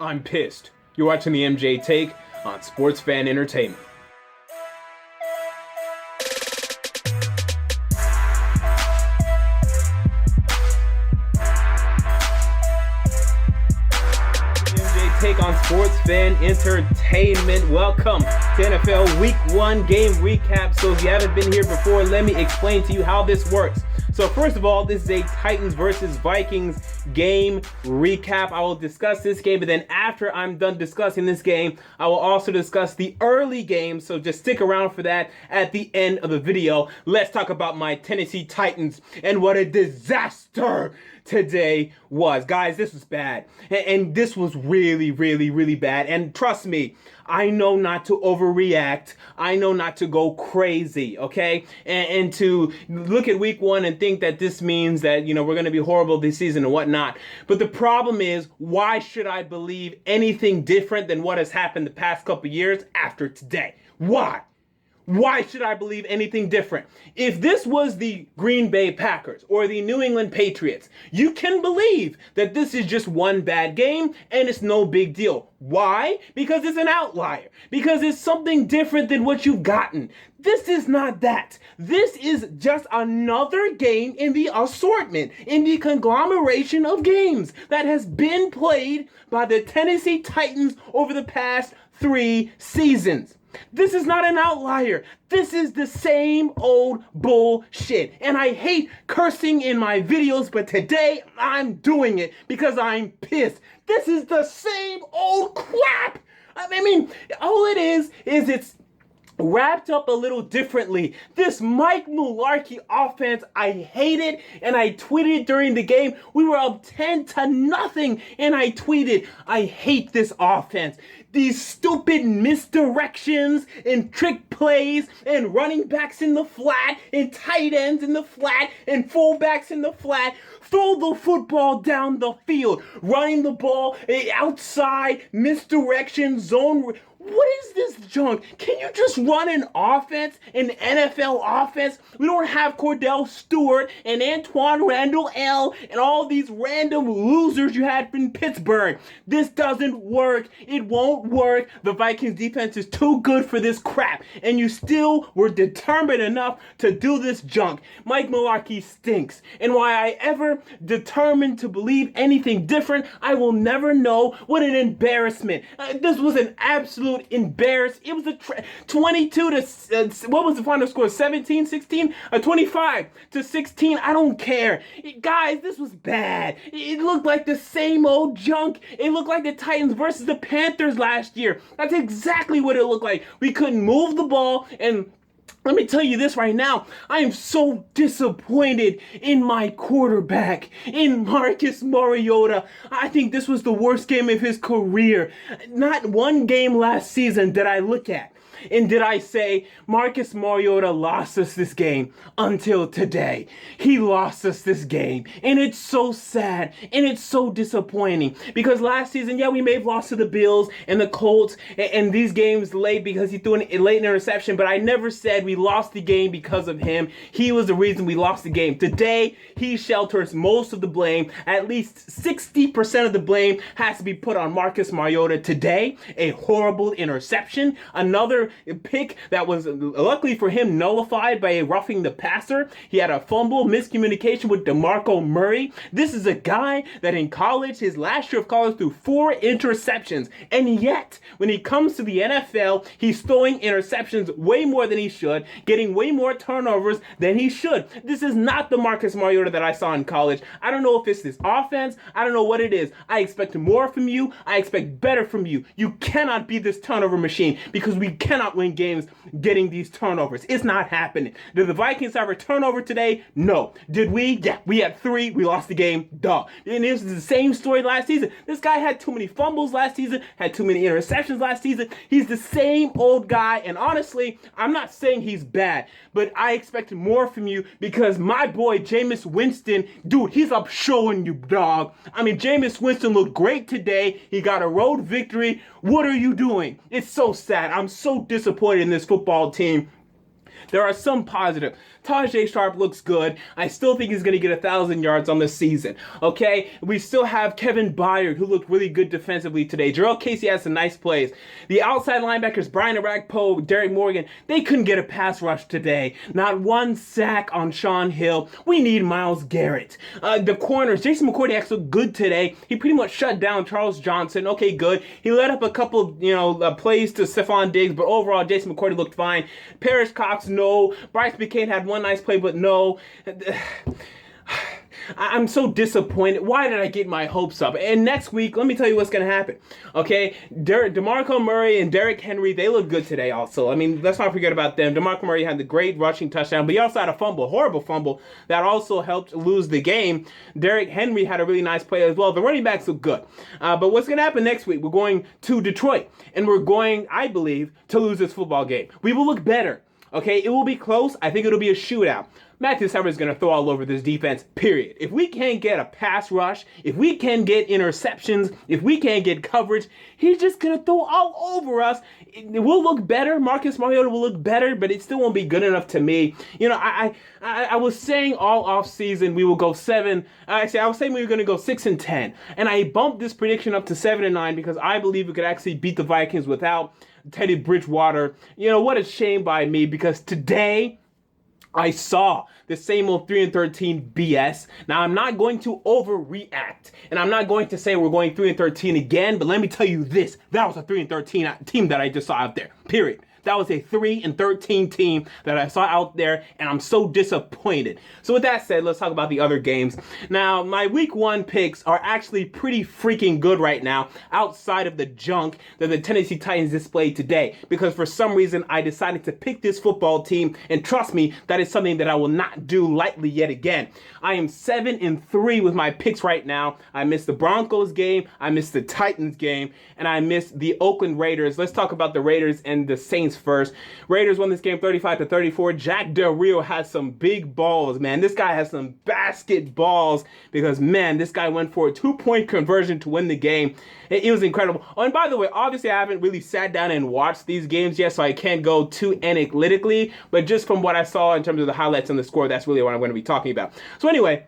I'm pissed. You're watching the MJ Take on Sports Fan Entertainment. Take on Sports Fan Entertainment. Welcome to NFL Week 1 game recap. So if you haven't been here before, let me explain to you how this works. So first of all, this is a Titans versus Vikings game recap. I will discuss this game, but then after I'm done discussing this game, I will also discuss the early game. So just stick around for that at the end of the video. Let's talk about my Tennessee Titans and what a disaster today was. Guys, this was bad. And this was really bad. And trust me, I know not to overreact. I know not to go crazy, okay? And to look at week 1 and think that this means that, we're going to be horrible this season and whatnot. But the problem is, why should I believe anything different than what has happened the past couple years after today? Why? Why should I believe anything different? If this was the Green Bay Packers or the New England Patriots, you can believe that this is just one bad game and it's no big deal. Why? Because it's an outlier. Because it's something different than what you've gotten. This is not that. This is just another game in the assortment, in the conglomeration of games that has been played by the Tennessee Titans over the past 3 seasons. This is not an outlier. This is the same old bullshit. And I hate cursing in my videos, but today I'm doing it because I'm pissed. This is the same old crap. I mean, all it is it's wrapped up a little differently. This Mike Mularkey offense, I hate it, and I tweeted during the game. We were up 10-0, and I tweeted, I hate this offense. These stupid misdirections and trick plays and running backs in the flat and tight ends in the flat and fullbacks in the flat. Throw the football down the field, running the ball outside, misdirection, zone. What is this junk? Can you just run an offense, an NFL offense? We don't have Cordell Stewart and Antoine Randall L. and all these random losers you had in Pittsburgh. This doesn't work. It won't work. The Vikings defense is too good for this crap. And you still were determined enough to do this junk. Mike Mularkey stinks. And why I ever determined to believe anything different, I will never know. What an embarrassment. This was an absolute embarrassed. It was a 22 to what was the final score? 17, 16, 25 to 16. I don't care. Guys, this was bad. It looked like the same old junk. It looked like the Titans versus the Panthers last year. That's exactly what it looked like. We couldn't move the ball, and let me tell you this right now. I am so disappointed in my quarterback, in Marcus Mariota. I think this was the worst game of his career. Not one game last season did I look at and did I say, Marcus Mariota lost us this game until today. He lost us this game. And it's so sad and it's so disappointing because last season, yeah, we may have lost to the Bills and the Colts and these games late because he threw a late interception, but I never said we lost the game because of him. He was the reason we lost the game. Today, he shelters most of the blame. At least 60% of the blame has to be put on Marcus Mariota today. A horrible interception. Another pick that was, luckily for him, nullified by a roughing the passer. He had a fumble, miscommunication with DeMarco Murray. This is a guy that in college, his last year of college, threw 4 interceptions. And yet, when he comes to the NFL, he's throwing interceptions way more than he should, getting way more turnovers than he should. This is not the Marcus Mariota that I saw in college. I don't know if it's this offense. I don't know what it is. I expect more from you. I expect better from you. You cannot be this turnover machine because we cannot win games getting these turnovers. It's not happening. Did the Vikings have a turnover today? No. Did we? Yeah, we had 3. We lost the game. Duh. And this is the same story last season. This guy had too many fumbles last season, had too many interceptions last season. He's the same old guy. And honestly, I'm not saying he's bad, but I expect more from you because my boy, Jameis Winston, dude, he's up showing you, dog. I mean, Jameis Winston looked great today. He got a road victory. What are you doing? It's so sad. I'm so disappointed in this football team. There are some positive. Tajay Sharp looks good. I still think he's going to get 1,000 yards on the season. Okay? We still have Kevin Byard, who looked really good defensively today. Jarrell Casey has some nice plays. The outside linebackers, Brian Arakpo, Derek Morgan, they couldn't get a pass rush today. Not one sack on Sean Hill. We need Myles Garrett. The corners, Jason McCourty actually looked good today. He pretty much shut down Charles Johnson. Okay, good. He let up a couple, plays to Stephon Diggs, but overall, Jason McCourty looked fine. Parrish Cox, no. Bryce McCain had one nice play, but no. I'm so disappointed. Why did I get my hopes up? And next week, let me tell you what's going to happen. Okay? DeMarco Murray and Derrick Henry, they look good today also. I mean, let's not forget about them. DeMarco Murray had the great rushing touchdown, but he also had a fumble, horrible fumble, that also helped lose the game. Derrick Henry had a really nice play as well. The running backs look good. But what's going to happen next week? We're going to Detroit, and we're going, I believe, to lose this football game. We will look better. Okay? It will be close. I think it'll be a shootout. Matthew Stafford is going to throw all over this defense, period. If we can't get a pass rush, if we can't get interceptions, if we can't get coverage, he's just going to throw all over us. It will look better. Marcus Mariota will look better, but it still won't be good enough to me. I was saying all offseason we will go 7. I was saying we were going to go 6-10. And I bumped this prediction up to 7-9 because I believe we could actually beat the Vikings without Teddy Bridgewater. What a shame by me, because today I saw the same old 3-13 BS. Now, I'm not going to overreact, and I'm not going to say we're going 3-13 again, but let me tell you this. That was a 3-13 team that I just saw out there, period. That was a 3-13 team that I saw out there, and I'm so disappointed. So with that said, let's talk about the other games. Now, my week 1 picks are actually pretty freaking good right now, outside of the junk that the Tennessee Titans displayed today, because for some reason I decided to pick this football team, and trust me, that is something that I will not do lightly yet again. I am 7-3 with my picks right now. I missed the Broncos game, I missed the Titans game, and I missed the Oakland Raiders. Let's talk about the Raiders and the Saints first. Raiders won this game 35-34. Jack Del Rio has some big balls, man. This guy has some basket balls because, man, this guy went for a 2-point conversion to win the game. It was incredible. Oh, and by the way, obviously I haven't really sat down and watched these games yet, so I can't go too analytically, but just from what I saw in terms of the highlights and the score, that's really what I'm going to be talking about. So anyway,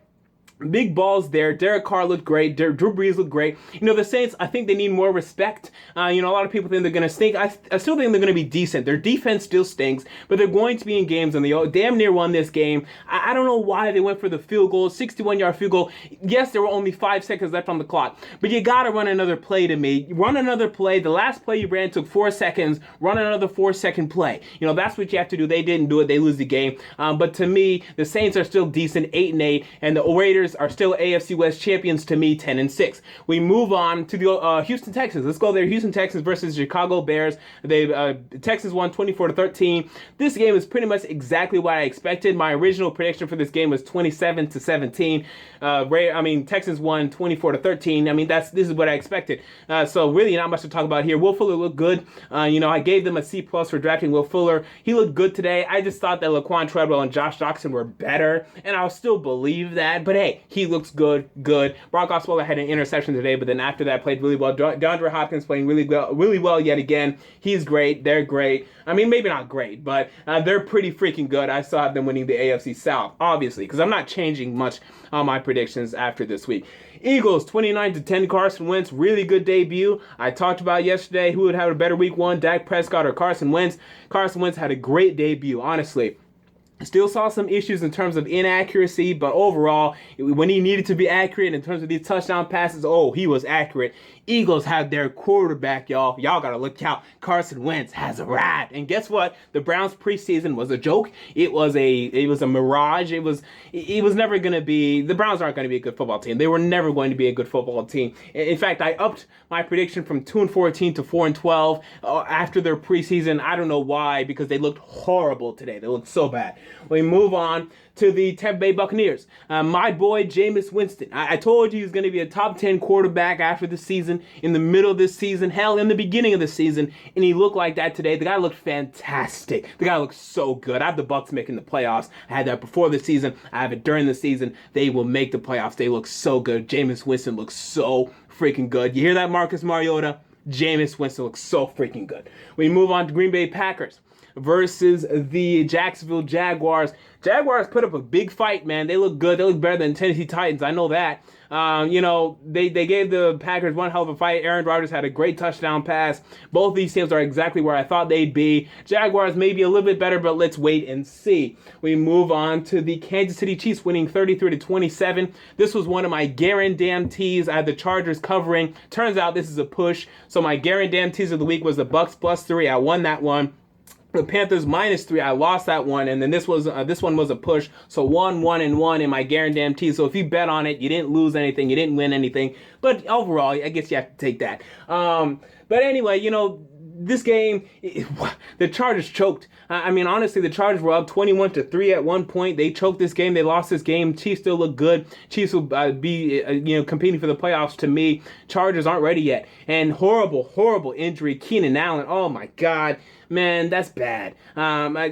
big balls there. Derek Carr looked great. Drew Brees looked great. The Saints, I think they need more respect. A lot of people think they're going to stink. I still think they're going to be decent. Their defense still stinks, but they're going to be in games, and they damn near won this game. I don't know why they went for the field goal, 61-yard field goal. Yes, there were only 5 seconds left on the clock, but you got to run another play to me. Run another play. The last play you ran took 4 seconds. Run another 4-second play. That's what you have to do. They didn't do it. They lose the game. But to me, the Saints are still decent, 8-8, and the Raiders are still AFC West champions to me, 10-6. We move on to the Houston Texans. Let's go there. Houston Texans versus Chicago Bears. Texans won 24-13. This game is pretty much exactly what I expected. My original prediction for this game was 27-17. Texans won 24-13. This is what I expected. So really not much to talk about here. Will Fuller looked good. I gave them a C+ for drafting Will Fuller. He looked good today. I just thought that Laquan Treadwell and Josh Jackson were better, and I'll still believe that. But hey, he looks good. Brock Osweiler had an interception today, but then after that played really well. DeAndre Hopkins playing really well yet again. He's great. They're great. Maybe not great, but they're pretty freaking good. I still have them winning the AFC South, obviously, because I'm not changing much on my predictions after this week. Eagles 29-10. Carson Wentz, really good debut. I talked about yesterday who would have a better week 1, Dak Prescott or Carson Wentz. Carson Wentz had a great debut, honestly. Still saw some issues in terms of inaccuracy, but overall, when he needed to be accurate in terms of these touchdown passes, he was accurate. Eagles have their quarterback, y'all. Y'all gotta look out. Carson Wentz has arrived. And guess what? The Browns preseason was a joke. It was a mirage. It was never gonna be, the Browns aren't gonna be a good football team. They were never going to be a good football team. In fact, I upped my prediction from 2-14 to 4-12 after their preseason. I don't know why, because they looked horrible today. They looked so bad. We move on to the Tampa Bay Buccaneers. My boy, Jameis Winston. I told you he was going to be a top 10 quarterback after the season, in the middle of this season, hell, in the beginning of the season, and he looked like that today. The guy looked fantastic. The guy looked so good. I have the Bucs making the playoffs. I had that before the season. I have it during the season. They will make the playoffs. They look so good. Jameis Winston looks so freaking good. You hear that, Marcus Mariota? Jameis Winston looks so freaking good. We move on to Green Bay Packers. versus the Jacksonville Jaguars. Jaguars put up a big fight, man. They look good. They look better than Tennessee Titans. I know that. They gave the Packers one hell of a fight. Aaron Rodgers had a great touchdown pass. Both these teams are exactly where I thought they'd be. Jaguars maybe a little bit better, but let's wait and see. We move on to the Kansas City Chiefs winning 33-27. This was one of my guarantees. I had the Chargers covering. Turns out this is a push. So my guarantees of the week was the Bucks +3. I won that one. The Panthers -3, I lost that one, and then this one was a push. So 1-1-1 in my guaranteed. So if you bet on it, you didn't lose anything, you didn't win anything. But overall, I guess you have to take that. But anyway, this game, the Chargers choked. I mean, honestly, the Chargers were up 21-3 at one point. They choked this game. They lost this game. Chiefs still look good. Chiefs will be, competing for the playoffs. To me, Chargers aren't ready yet. And horrible injury. Keenan Allen. Oh my God. Man, that's bad.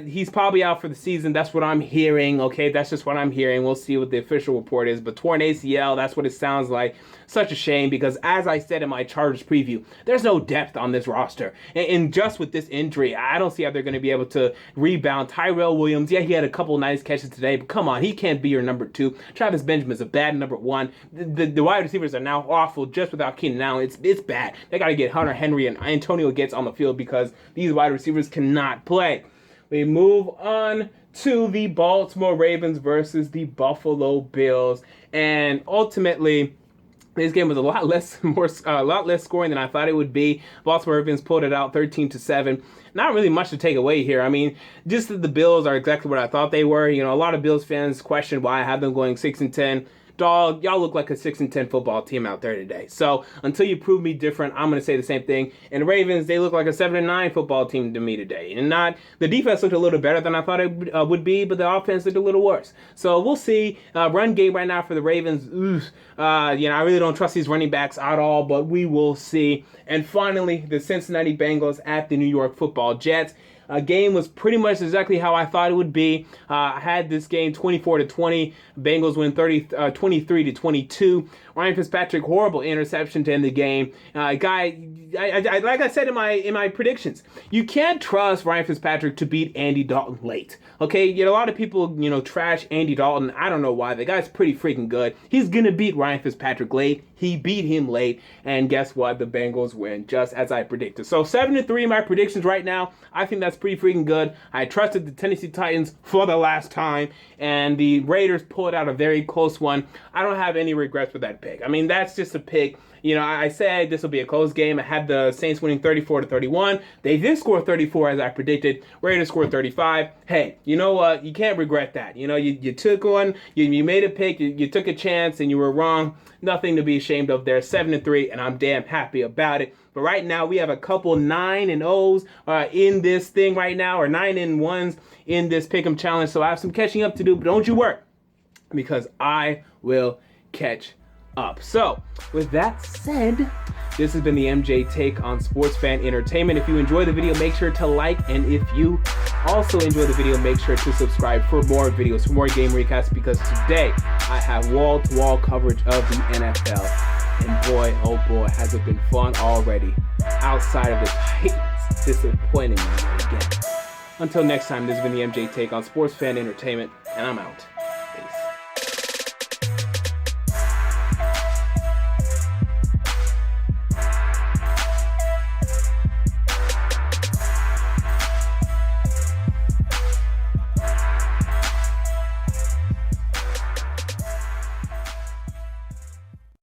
He's probably out for the season. That's what I'm hearing. Okay, that's just what I'm hearing. We'll see what the official report is. But torn ACL, that's what it sounds like. Such a shame because, as I said in my Chargers preview, there's no depth on this roster. And just with this injury, I don't see how they're going to be able to rebound. Tyrell Williams, yeah, he had a couple nice catches today, but come on, he can't be your number 2. Travis Benjamin's a bad number 1. The wide receivers are now awful just without Keenan Allen. It's bad. They got to get Hunter Henry and Antonio Gates on the field because these wide receivers cannot play. We move on to the Baltimore Ravens versus the Buffalo Bills, and ultimately, this game was a lot less scoring than I thought it would be. Baltimore Ravens pulled it out 13-7. Not really much to take away here. I mean, just that the Bills are exactly what I thought they were. A lot of Bills fans questioned why I have them going 6-10. Dog, y'all look like a 6-10 football team out there today. So until you prove me different, I'm going to say the same thing. And the Ravens, they look like a 7-9 football team to me today. And the defense looked a little better than I thought it would be, but the offense looked a little worse. So we'll see. Run game right now for the Ravens. I really don't trust these running backs at all, but we will see. And finally, the Cincinnati Bengals at the New York Football Jets. Game was pretty much exactly how I thought it would be. I had this game 24-20. Bengals win 23-22. Ryan Fitzpatrick, horrible interception to end the game. Like I said in my predictions, you can't trust Ryan Fitzpatrick to beat Andy Dalton late. Okay, a lot of people trash Andy Dalton. I don't know why. The guy's pretty freaking good. He's gonna beat Ryan Fitzpatrick late. He beat him late, and guess what? The Bengals win, just as I predicted. So 7-3 in my predictions right now. I think that's pretty freaking good. I trusted the Tennessee Titans for the last time, and the Raiders pulled out a very close one. I don't have any regrets with that pick. I mean, that's just a pick. I said this will be a close game. I had the Saints winning 34-31. They did score 34 as I predicted. Raiders scored 35. Hey, you know what? You can't regret that. You took one. You made a pick. You took a chance, and you were wrong. Nothing to be ashamed of there. 7-3, and I'm damn happy about it. But right now, we have a couple 9-0s in this thing right now, or 9-1s in this Pick'em Challenge. So I have some catching up to do, but don't you worry, because I will catch up. So, with that said, this has been the MJ Take on Sports Fan Entertainment. If you enjoyed the video, make sure to like, and if you also enjoy the video, make sure to subscribe for more videos, for more game recaps, because today I have wall-to-wall coverage of the NFL. And boy, oh boy, has it been fun already. Outside of the Titans disappointing me again. Until next time, this has been the MJ Take on Sports Fan Entertainment, and I'm out.